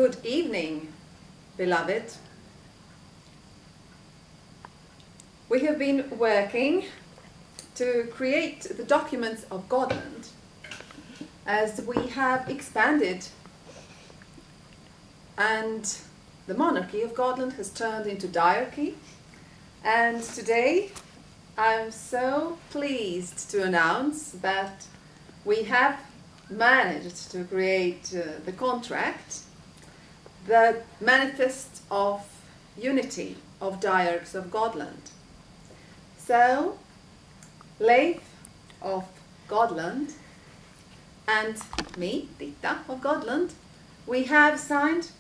Good evening, beloved. We have been working to create the documents of Godland as we have expanded and the monarchy of Godland has turned into diarchy. And today I'm so pleased to announce that we have managed to create the contract, the manifest of unity of Diarchs of Godland. So Leif of Godland and me, Ditta of Godland, we have signed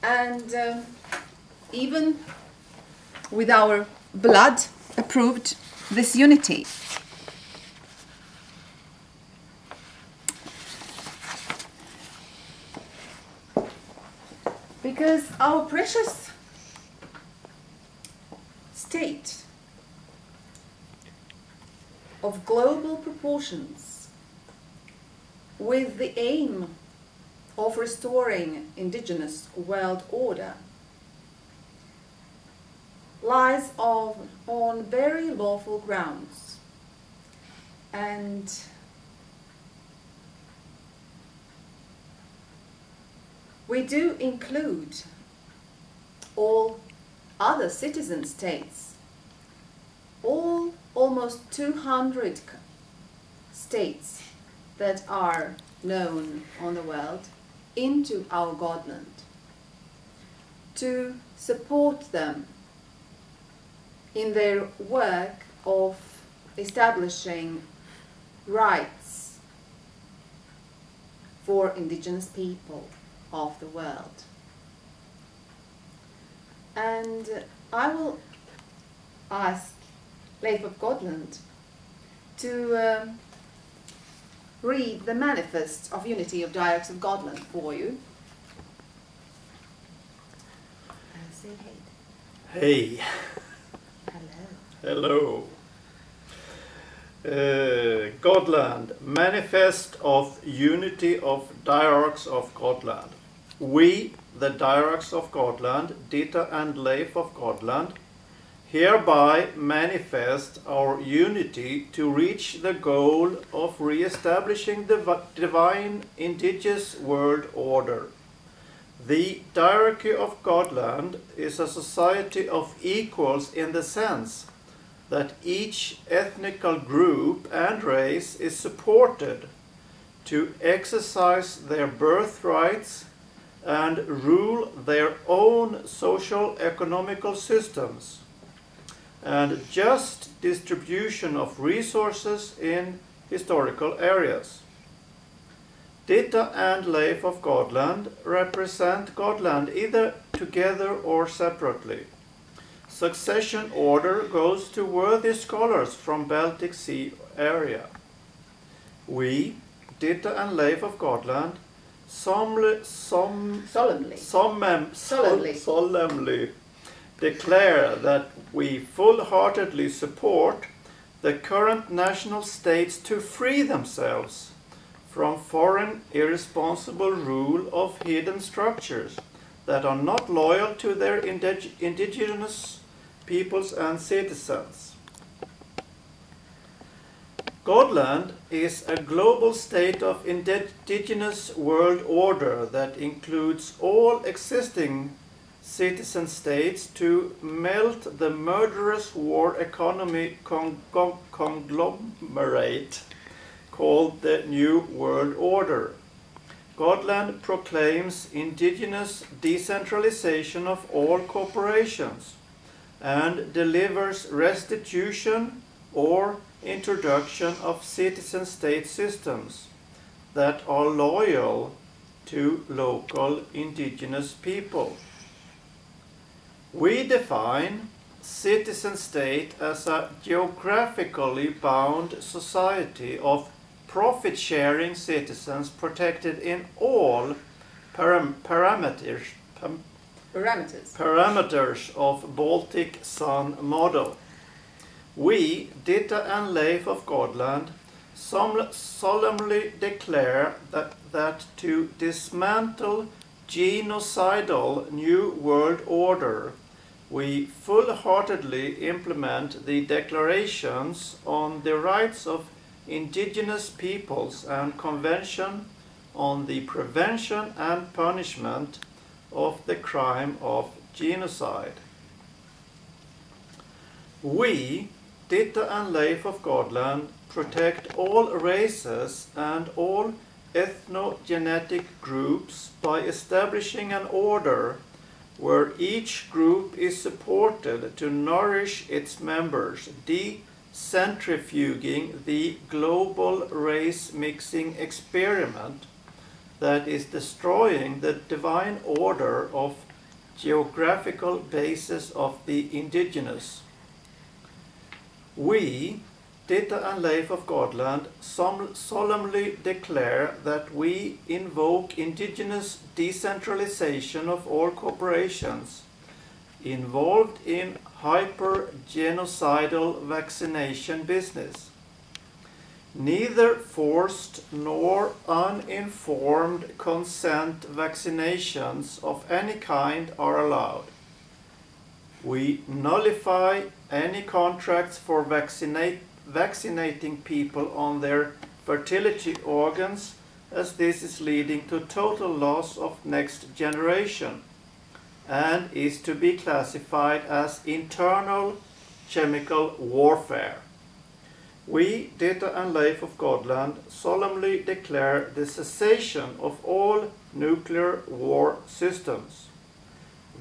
and even with our blood approved this unity. Because our precious state of global proportions, with the aim of restoring indigenous world order, lies on very lawful grounds, and we do include all other citizen states, almost 200 states that are known on the world, into our Godland, to support them in their work of establishing rights for indigenous people of the world. And I will ask Leif of Godland to read the manifest of unity of Diarchs of Godland for you. Say hey. Hey. Hello. Hello. Godland, Manifest of Unity of Diarchs of Godland. We, the Diarchs of Godland, Ditta and Leif of Godland, hereby manifest our unity to reach the goal of re-establishing the divine indigenous world order. The Diarchy of Godland is a society of equals in the sense that each ethnical group and race is supported to exercise their birthrights and rule their own social economical systems, and just distribution of resources in historical areas. Ditta and Leif of Godland represent Godland either together or separately. Succession order goes to worthy scholars from Baltic Sea area. We, Ditta and Leif of Godland, solemnly declare that we full-heartedly support the current national states to free themselves from foreign irresponsible rule of hidden structures that are not loyal to their indigenous peoples and citizens. Godland is a global state of indigenous world order that includes all existing citizen states to melt the murderous war economy conglomerate called the New World Order. Godland proclaims indigenous decentralization of all corporations and delivers restitution or introduction of citizen state systems that are loyal to local indigenous people. We define citizen state as a geographically bound society of profit-sharing citizens protected in all parameters of Baltic Sun model. We, Ditta and Leif of Godland, solemnly declare that to dismantle genocidal New World Order, we full-heartedly implement the declarations on the rights of indigenous peoples and Convention on the Prevention and Punishment of the Crime of Genocide. We, Ditta and Leif of Godland, protect all races and all ethnogenetic groups by establishing an order where each group is supported to nourish its members, decentrifuging the global race-mixing experiment that is destroying the divine order of geographical basis of the indigenous. We, Ditta and Leif of Godland, solemnly declare that we invoke indigenous decentralization of all corporations involved in hyper-genocidal vaccination business. Neither forced nor uninformed consent vaccinations of any kind are allowed. We nullify any contracts for vaccinating people on their fertility organs, as this is leading to total loss of next generation and is to be classified as internal chemical warfare. We, Ditta and Leif of Godland, solemnly declare the cessation of all nuclear war systems.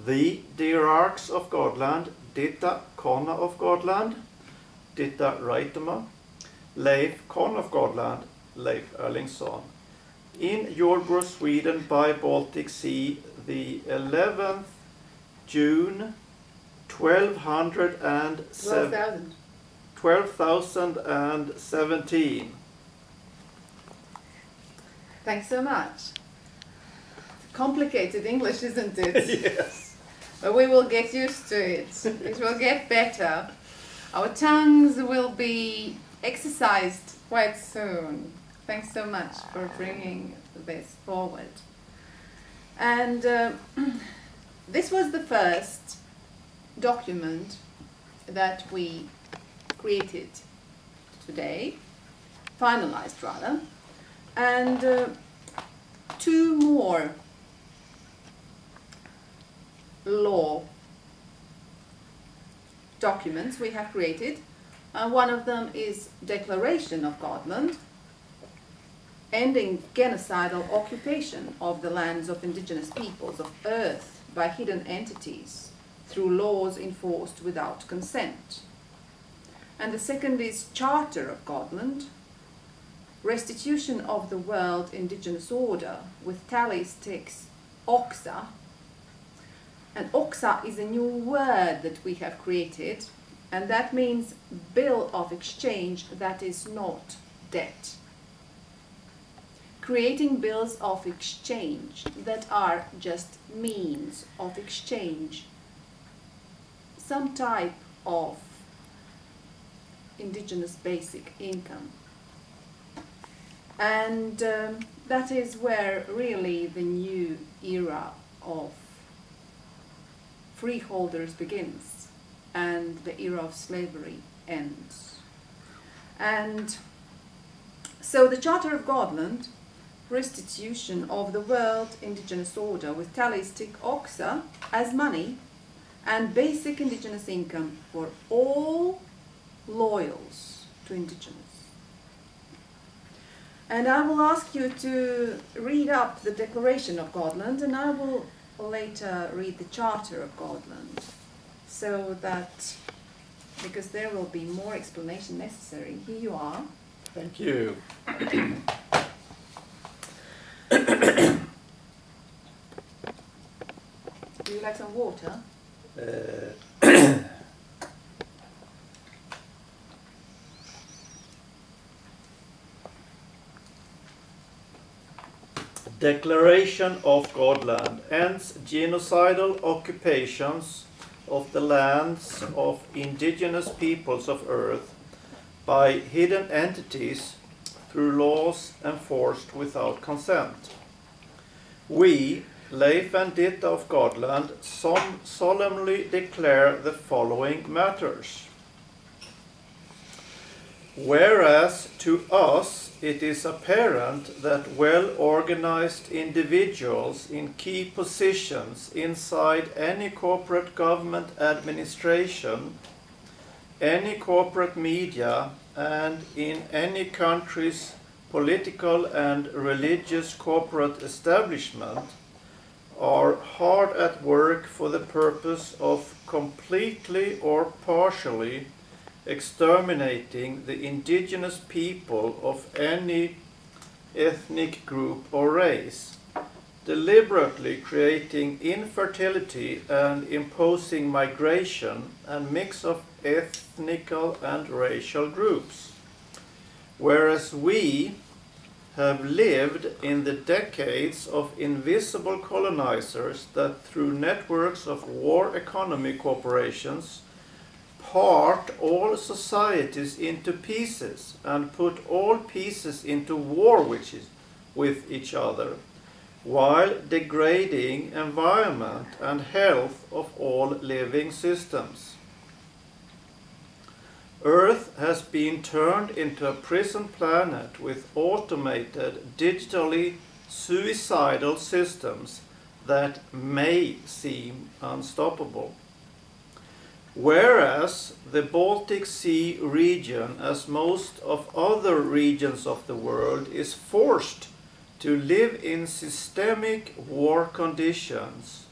The Diarchs of Godland, Ditta Konna of Godland, Ditta Rietuma, Leif Kon of Godland, Leif Erlingsson. In Jordbro, Sweden, by Baltic Sea, the 11th June 12,017. Thanks so much. Complicated English, isn't it? Yes. But we will get used to it. It will get better. Our tongues will be exercised quite soon. Thanks so much for bringing this forward. And this was the first document that we created today, finalized rather, and two more law documents we have created. One of them is Declaration of Godland, ending genocidal occupation of the lands of indigenous peoples of Earth by hidden entities through laws enforced without consent. And the second is Charter of Godland, restitution of the world indigenous order with tally sticks OXA. And OXA is a new word that we have created, and that means bill of exchange that is not debt. Creating bills of exchange that are just means of exchange, some type of indigenous basic income. And that is where really the new era of freeholders begins and the era of slavery ends. And so the Charter of Godland, restitution of the world indigenous order with tally stick OXA as money and basic indigenous income for all loyals to indigenous. And I will ask you to read up the Declaration of Godland, and I will later read the Charter of Godland, so that, because there will be more explanation necessary. Here you are. Thank you. Do you like some water? Declaration of Godland ends genocidal occupations of the lands of indigenous peoples of Earth by hidden entities through laws enforced without consent. We, Leif and Ditta of Godland solemnly declare the following matters. Whereas to us it is apparent that well-organized individuals in key positions inside any corporate government administration, any corporate media, and in any country's political and religious corporate establishment are hard at work for the purpose of completely or partially exterminating the indigenous people of any ethnic group or race, deliberately creating infertility and imposing migration and mix of ethnical and racial groups. Whereas we have lived in the decades of invisible colonizers that through networks of war economy corporations part all societies into pieces and put all pieces into war with each other, while degrading environment and health of all living systems. Earth has been turned into a prison planet with automated, digitally suicidal systems that may seem unstoppable. Whereas the Baltic Sea region, as most of other regions of the world, is forced to live in systemic war conditions,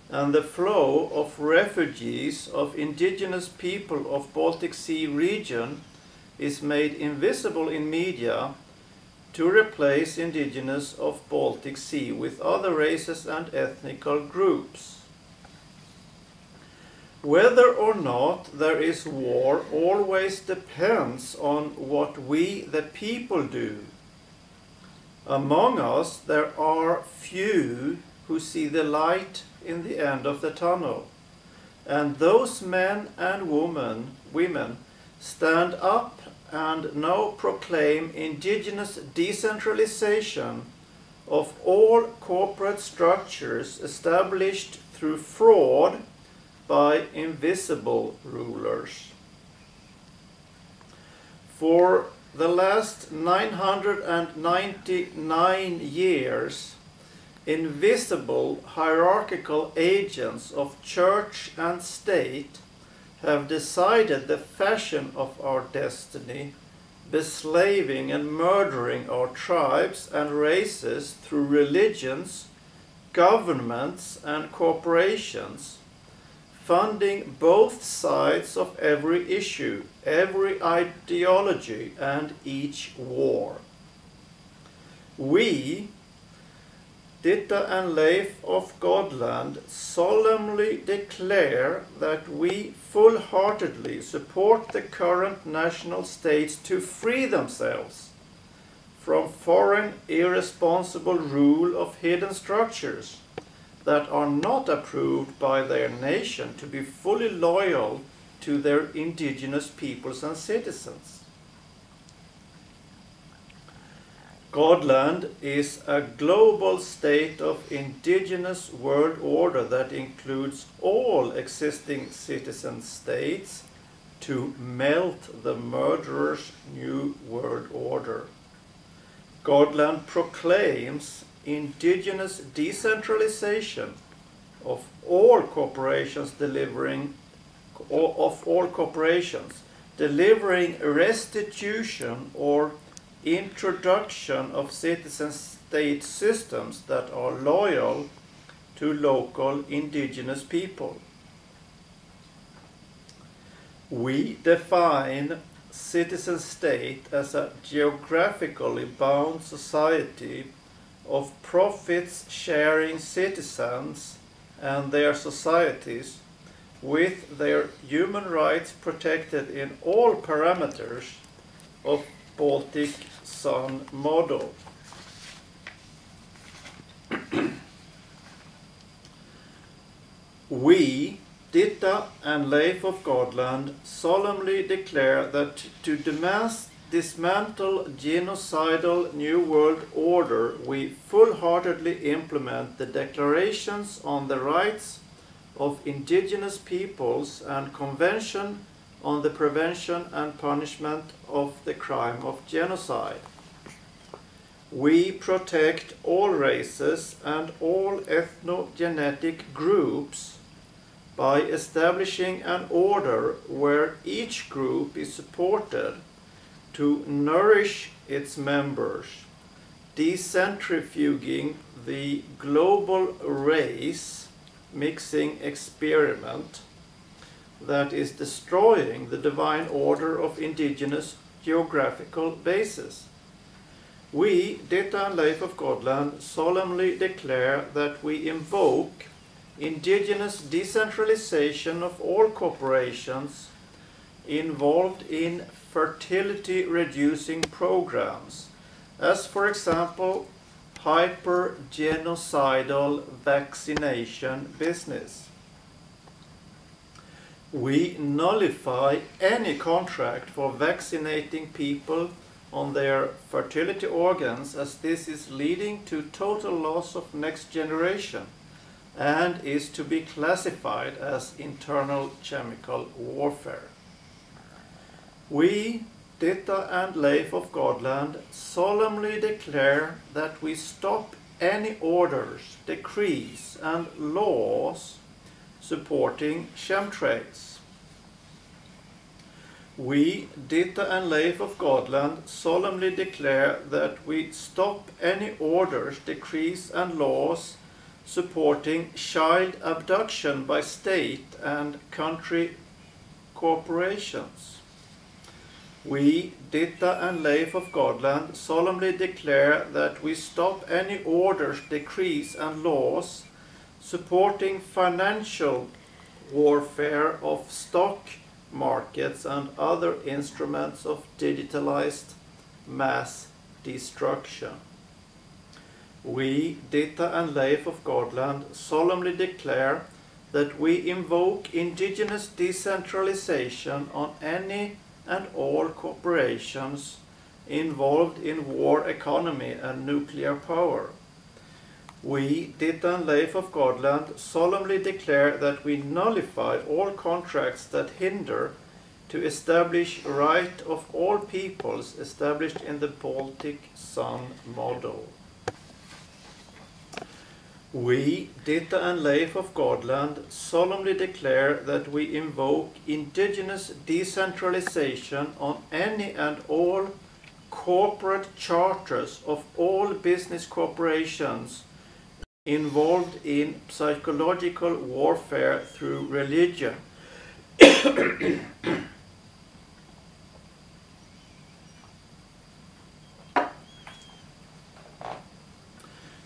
and the flow of refugees of indigenous people of Baltic Sea region is made invisible in media to replace indigenous of Baltic Sea with other races and ethnical groups. Whether or not there is war always depends on what we, the people, do. Among us there are few who see the light in the end of the tunnel, and those men and women stand up and now proclaim indigenous decentralization of all corporate structures established through fraud by invisible rulers. For the last 999 years, invisible hierarchical agents of church and state have decided the fashion of our destiny, beslaving and murdering our tribes and races through religions, governments, and corporations, funding both sides of every issue, every ideology, and each war. We, Ditta and Leif of Godland, solemnly declare that we full-heartedly support the current national states to free themselves from foreign irresponsible rule of hidden structures that are not approved by their nation to be fully loyal to their indigenous peoples and citizens. Godland is a global state of indigenous world order that includes all existing citizen states to melt the murderer's new world order. Godland proclaims indigenous decentralization of all corporations delivering restitution or introduction of citizen state systems that are loyal to local indigenous people. We define citizen state as a geographically bound society of profits-sharing citizens and their societies, with their human rights protected in all parameters of Baltic Sun model. We, Ditta and Leif of Godland, solemnly declare that to dismantle genocidal New World Order, we full-heartedly implement the declarations on the rights of indigenous peoples and Convention on the Prevention and Punishment of the Crime of Genocide. We protect all races and all ethnogenetic groups by establishing an order where each group is supported to nourish its members, decentrifuging the global race mixing experiment that is destroying the divine order of indigenous geographical bases. We, Ditta and Leif of Godland, solemnly declare that we invoke indigenous decentralization of all corporations involved in fertility-reducing programs, as for example, hyper-genocidal vaccination business. We nullify any contract for vaccinating people on their fertility organs, as this is leading to total loss of next generation and is to be classified as internal chemical warfare. We, Ditta and Leif of Godland, solemnly declare that we stop any orders, decrees and laws supporting chemtrails. We, Ditta and Leif of Godland, solemnly declare that we stop any orders, decrees and laws supporting child abduction by state and country corporations. We, Ditta and Leif of Godland, solemnly declare that we stop any orders, decrees and laws supporting financial warfare of stock markets and other instruments of digitalized mass destruction. We, Ditta and Leif of Godland, solemnly declare that we invoke indigenous decentralization on any and all corporations involved in war economy and nuclear power. We, Ditta and Leif of Godland, solemnly declare that we nullify all contracts that hinder to establish right of all peoples established in the Baltic Sun model. We, Ditta and Leif of Godland, solemnly declare that we invoke indigenous decentralization on any and all corporate charters of all business corporations involved in psychological warfare through religion.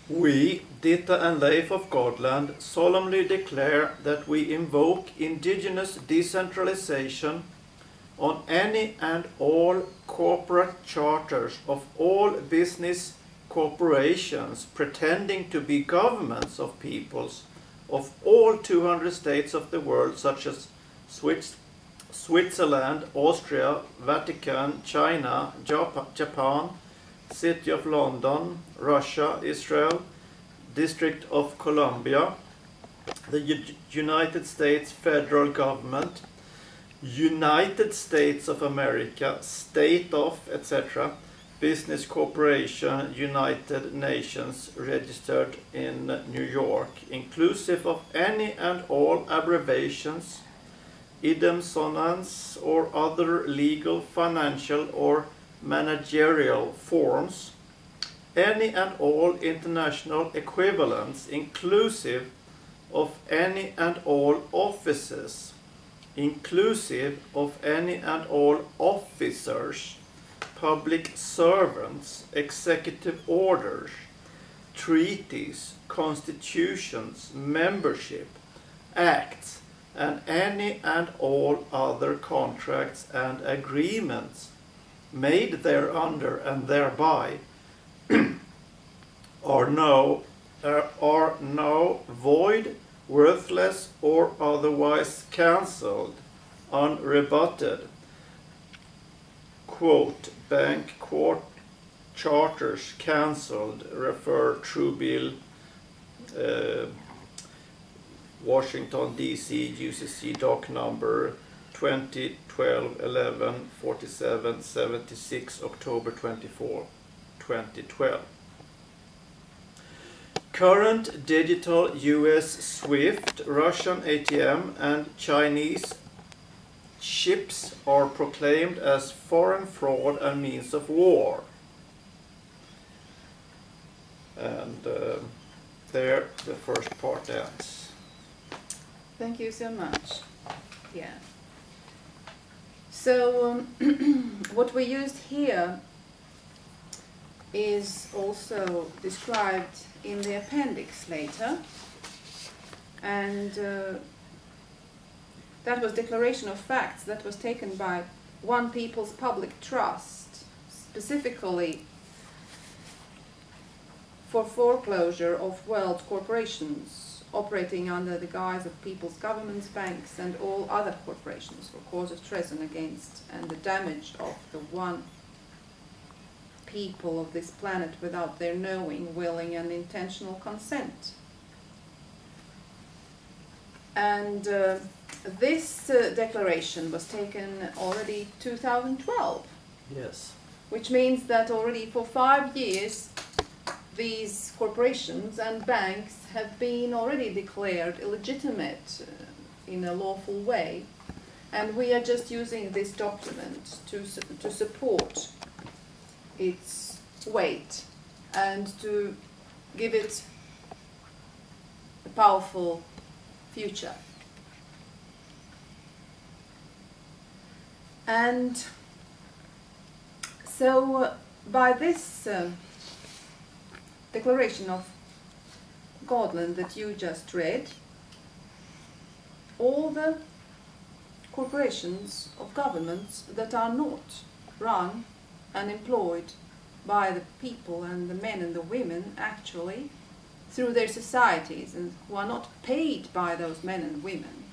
We, Ditta and Leif of Godland, solemnly declare that we invoke indigenous decentralization on any and all corporate charters of all business corporations pretending to be governments of peoples of all 200 states of the world, such as Switzerland, Austria, Vatican, China, Japan, City of London, Russia, Israel, District of Columbia, the United States federal government, United States of America, state of, etc., business corporation, United Nations, registered in New York, inclusive of any and all abbreviations, idem-sonance, or other legal, financial, or managerial forms, any and all international equivalents, inclusive of any and all offices, inclusive of any and all officers, public servants, executive orders, treaties, constitutions, membership, acts, and any and all other contracts and agreements made thereunder and thereby are now void, worthless, or otherwise cancelled, unrebutted, quote, bank court charters cancelled, refer True Bill, Washington DC UCC doc number 2012-11-47-76, October 24, 2012. Current digital US SWIFT, Russian ATM and Chinese chips are proclaimed as foreign fraud and means of war. And there the first part ends. Thank you so much. Yeah. So what we used here is also described in the appendix later, and that was declaration of facts that was taken by One People's Public Trust, specifically for foreclosure of world corporations operating under the guise of people's governments, banks and all other corporations for cause of treason against and the damage of the one people of this planet without their knowing, willing and intentional consent. And this declaration was taken already 2012. Yes. Which means that already for 5 years these corporations and banks have been already declared illegitimate in a lawful way, and we are just using this document to support its weight and to give it a powerful future. And so by this declaration of Godland that you just read, all the corporations of governments that are not run and employed by the people and the men and the women actually through their societies, and who are not paid by those men and women,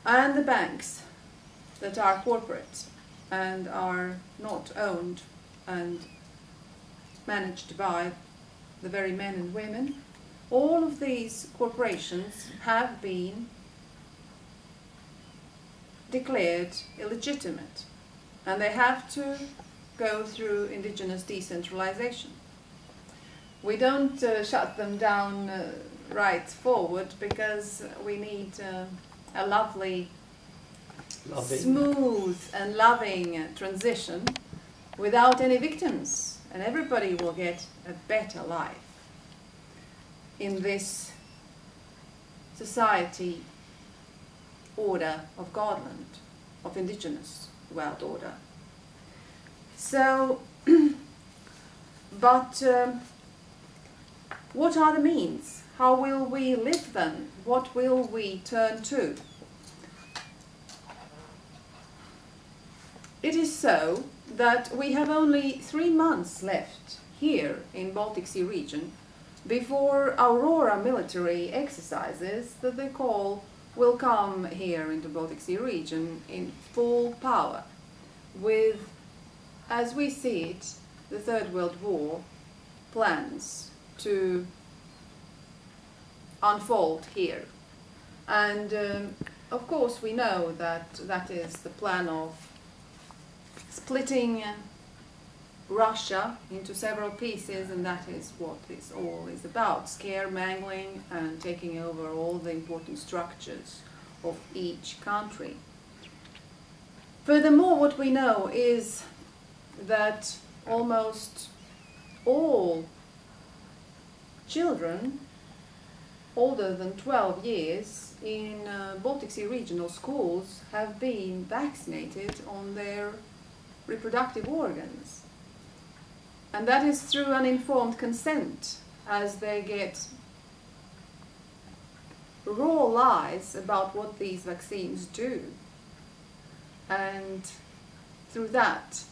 and the banks that are corporate and are not owned and managed by the very men and women, all of these corporations have been declared illegitimate, and they have to go through indigenous decentralization. We don't shut them down right forward, because we need a lovely, smooth and loving transition without any victims, and everybody will get a better life in this society order of Godland, of Indigenous world order. So, but what are the means? How will we live then? What will we turn to? It is so that we have only 3 months left here in Baltic Sea region before Aurora military exercises that they call will come here into Baltic Sea region in full power, with, as we see it, the Third World War plans to unfold here. And of course we know that that is the plan of splitting Russia into several pieces, and that is what this all is about: scaremongering and taking over all the important structures of each country. Furthermore, what we know is that almost all children older than 12 years in Baltic Sea regional schools have been vaccinated on their reproductive organs. And that is through uninformed consent, as they get raw lies about what these vaccines do. And through that,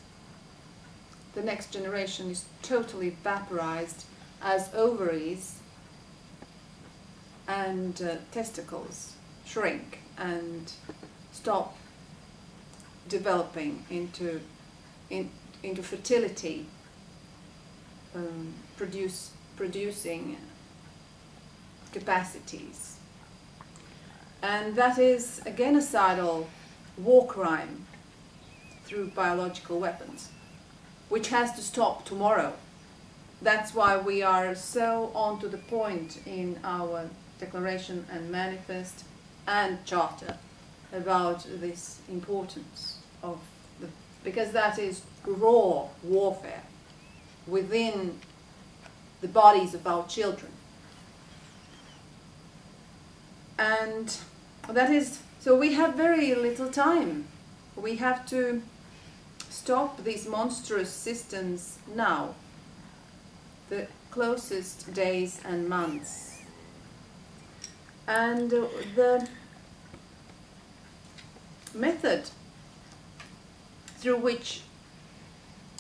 the next generation is totally vaporized as ovaries and testicles shrink and stop developing into fertility, producing capacities. And that is a genocidal war crime through biological weapons, which has to stop tomorrow. That's why we are so on to the point in our declaration and manifest and charter about this importance of because that is raw warfare within the bodies of our children. And that is, so we have very little time. We have to stop these monstrous systems now, the closest days and months. And the method through which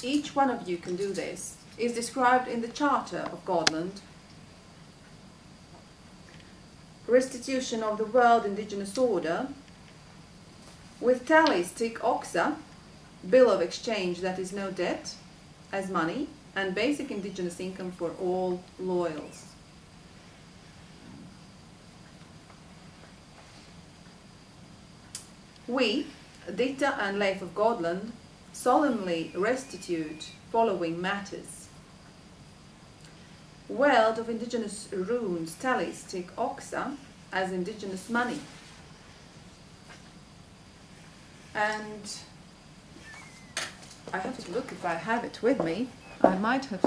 each one of you can do this is described in the Charter of Godland. Restitution of the World Indigenous Order with tallies tick oxa, bill of exchange that is no debt, as money, and basic indigenous income for all loyals. We, Ditta and Leif of Godland, solemnly restitute following matters. World of Indigenous runes tallies tick oxa as indigenous money. And I have to look if I have it with me. I might have.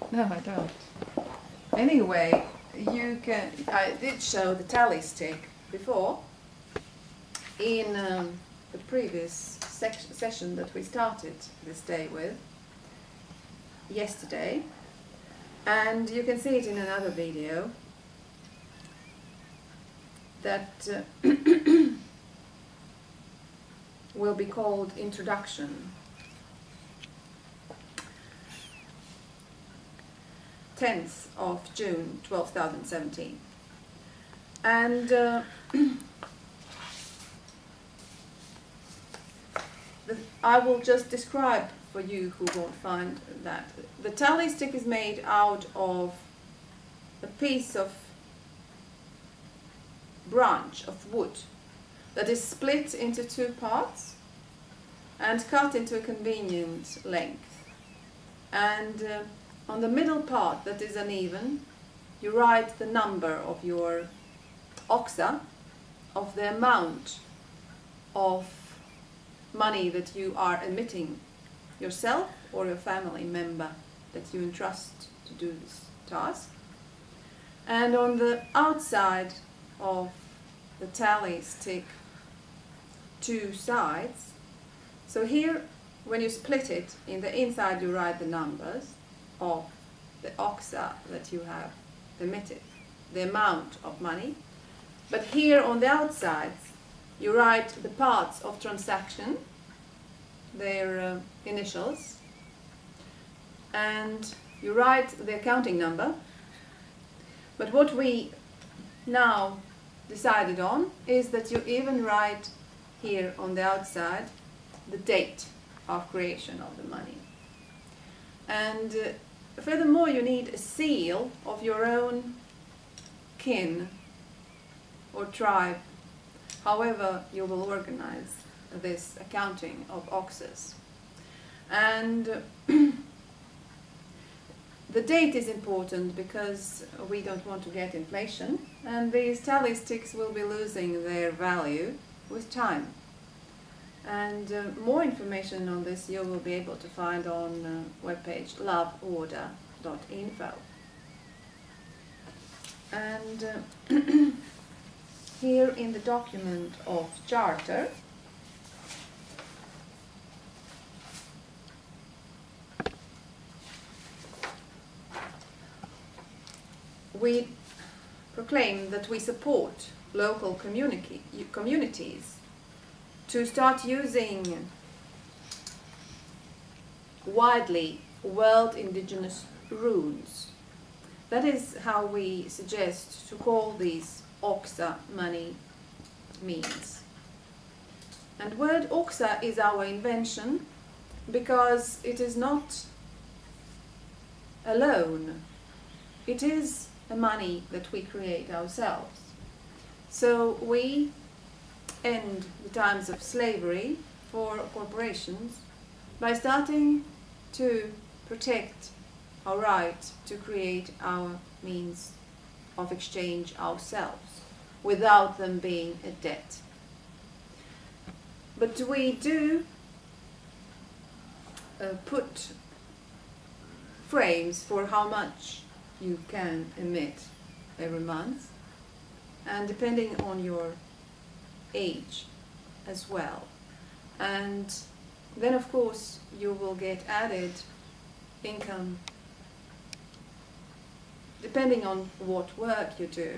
No, I don't. Anyway, you can. I did show the tally stick before in the previous session that we started this day with yesterday, and you can see it in another video that will be called Introduction. 10th of June 2017. And I will just describe for you who won't find that. The tally stick is made out of a piece of branch of wood that is split into two parts and cut into a convenient length. And on the middle part that is uneven, you write the number of your oxa, of the amount of money that you are emitting yourself or your family member that you entrust to do this task. And on the outside of the tally stick, two sides. So here, when you split it, in the inside you write the numbers of the oxa that you have emitted, the amount of money. But here on the outside, you write the parts of transaction, their initials, and you write the accounting number. But what we now decided on is that you even write here on the outside the date of creation of the money. And furthermore, you need a seal of your own kin or tribe, however you will organize this accounting of oxes. And the date is important because we don't want to get inflation, and these tally sticks will be losing their value with time. And more information on this you will be able to find on webpage LoveOrder.INFO. And here in the document of charter, we proclaim that we support local communities to start using widely world indigenous runes. That is how we suggest to call these oxa money means. And word oxa is our invention because it is not a loan. It is a money that we create ourselves. So we end the times of slavery for corporations by starting to protect our right to create our means of exchange ourselves without them being a debt. But we do put frames for how much you can emit every month, and depending on your age as well. And then of course you will get added income depending on what work you do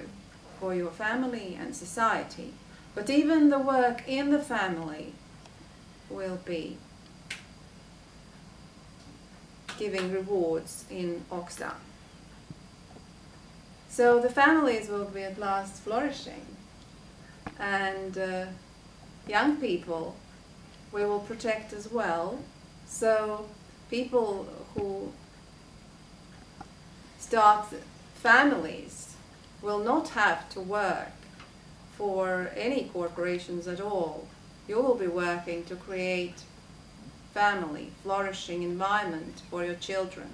for your family and society. But even the work in the family will be giving rewards in oxa. So the families will be at last flourishing, and young people we will protect as well. So people who start families will not have to work for any corporations at all. You will be working to create family, flourishing environment for your children,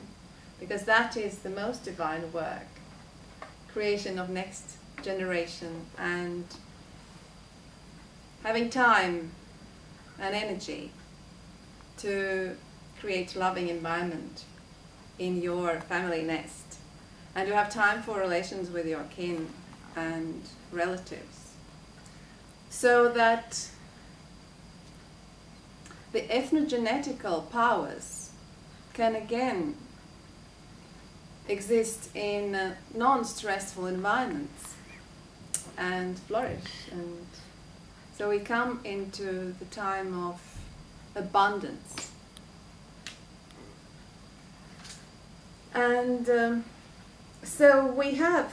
because that is the most divine work, creation of next generation, and having time and energy to create loving environment in your family nest, and to have time for relations with your kin and relatives, so that the ethnogenetical powers can again exist in non-stressful environments and flourish. And so we come into the time of abundance. And so we have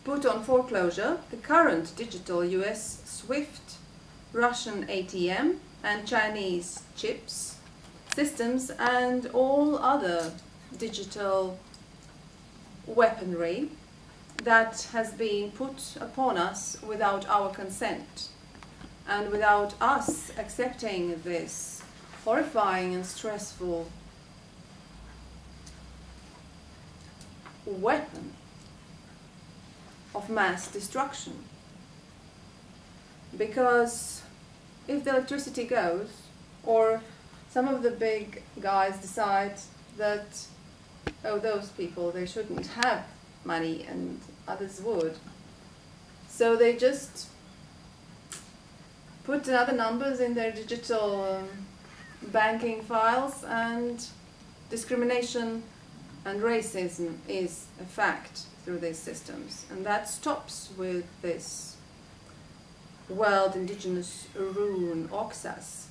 put on foreclosure the current digital US SWIFT, Russian ATM and Chinese chips systems and all other digital weaponry that has been put upon us without our consent and without us accepting this horrifying and stressful weapon of mass destruction. Because if the electricity goes, or some of the big guys decide that, oh, those people, they shouldn't have money and others would, so they just put other numbers in their digital banking files, and discrimination and racism is a fact through these systems, and that stops with this World Indigenous rune oxas.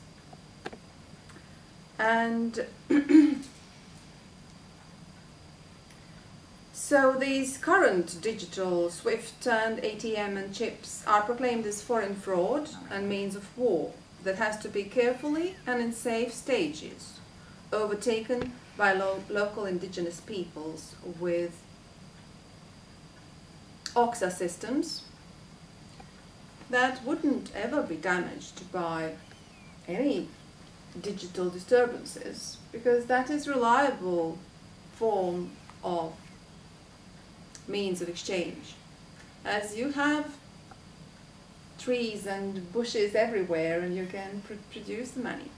And so these current digital SWIFT and ATM and chips are proclaimed as foreign fraud and means of war that has to be carefully and in safe stages overtaken by local indigenous peoples with oxa systems that wouldn't ever be damaged by any digital disturbances, because that is reliable form of means of exchange. As you have trees and bushes everywhere, and you can produce the money.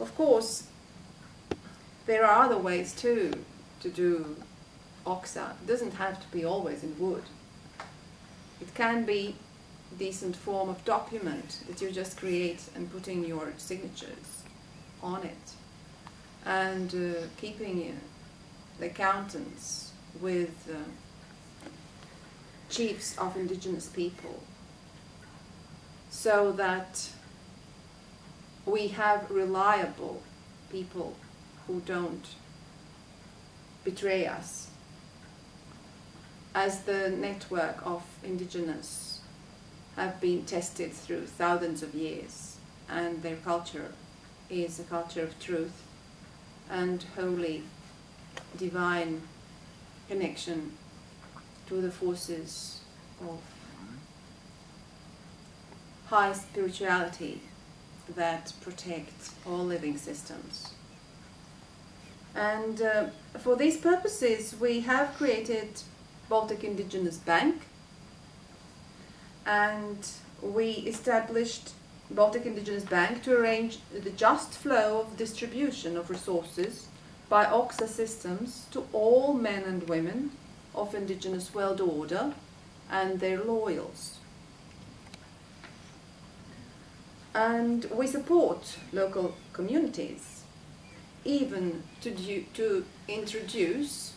Of course, there are other ways too to do oxa. It doesn't have to be always in wood. It can be a decent form of document that you just create and putting your signatures on it, and keeping the accountants with chiefs of indigenous people, so that we have reliable people who don't betray us as the network of Indigenous have been tested through thousands of years, and their culture is a culture of truth and holy, divine connection to the forces of high spirituality that protect all living systems. And for these purposes we have created Baltic Indigenous Bank, and we established Baltic Indigenous Bank to arrange the just flow of distribution of resources by OXA systems to all men and women of Indigenous world order and their loyals. And we support local communities even to introduce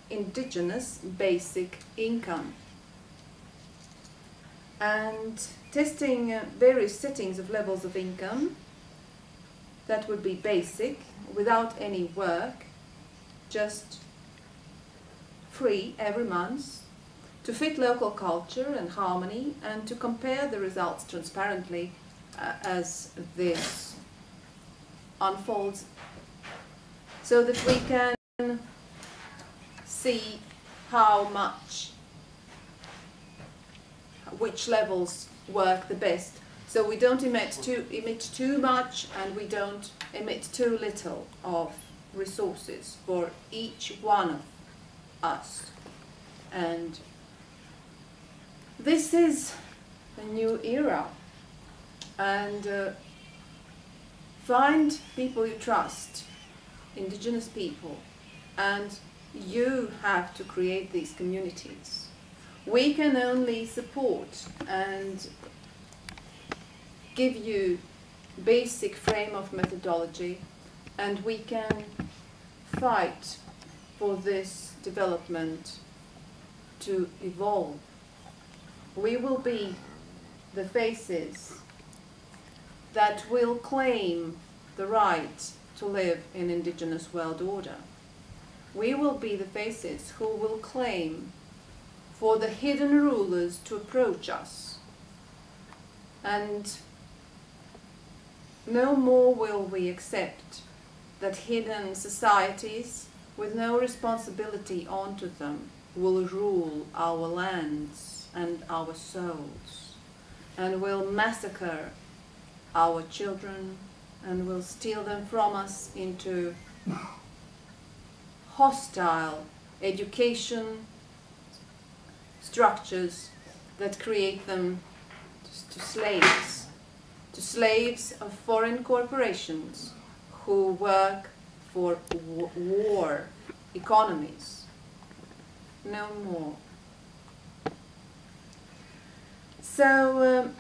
indigenous basic income, and testing various settings of levels of income that would be basic, without any work, just free every month, to fit local culture and harmony, and to compare the results transparently as this unfolds, so that we can see how much, which levels work the best. So we don't emit too much, and we don't emit too little of resources for each one of us. And this is a new era, and find people you trust, Indigenous people, and you have to create these communities. We can only support and give you basic frame of methodology, and we can fight for this development to evolve. We will be the faces that will claim the right to live in Indigenous world order. We will be the faces who will claim for the hidden rulers to approach us. And no more will we accept that hidden societies with no responsibility onto them will rule our lands and our souls, and will massacre our children, and will steal them from us into hostile education structures that create them to slaves of foreign corporations who work for war economies. No more. So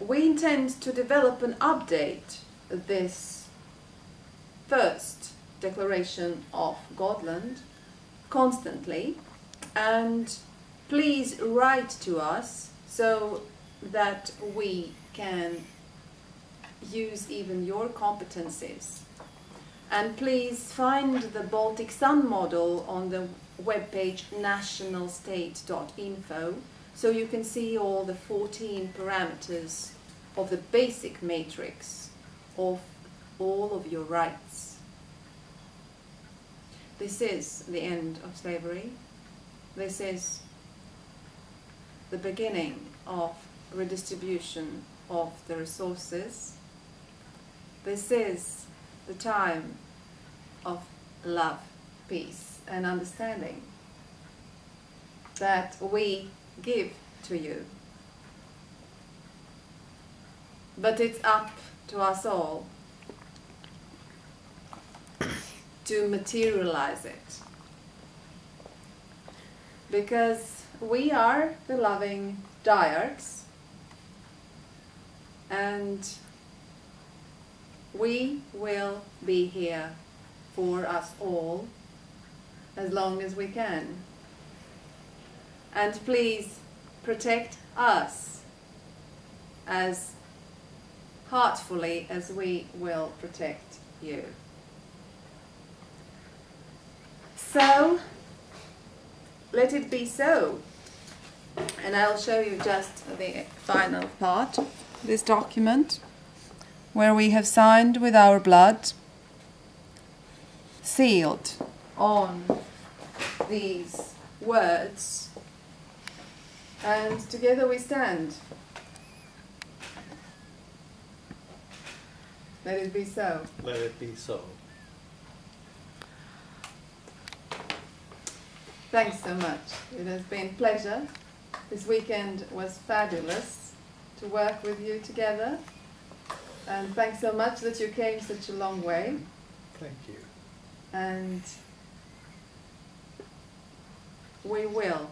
we intend to develop and update this first declaration of Godland constantly, and please write to us so that we can use even your competencies. And please find the Baltic Sun model on the webpage nationalstate.info, so you can see all the 14 parameters of the basic matrix of all of your rights. This is the end of slavery. This is the beginning of redistribution of the resources. This is the time of love, peace, and understanding that we give to you. But it's up to us all to materialize it, because we are the loving Diarchs, and we will be here for us all as long as we can. And please protect us as heartfully as we will protect you. So, let it be so. And I'll show you just the final part of this document, where we have signed with our blood, sealed on these words, and together we stand. Let it be so. Let it be so. Thanks so much. It has been a pleasure. This weekend was fabulous to work with you together. And thanks so much that you came such a long way. Thank you. And we will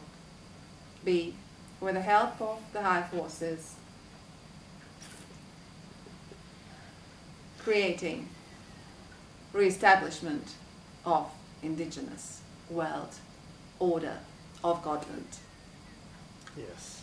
be, with the help of the high forces, creating re-establishment of Indigenous world order of Godland. Yes.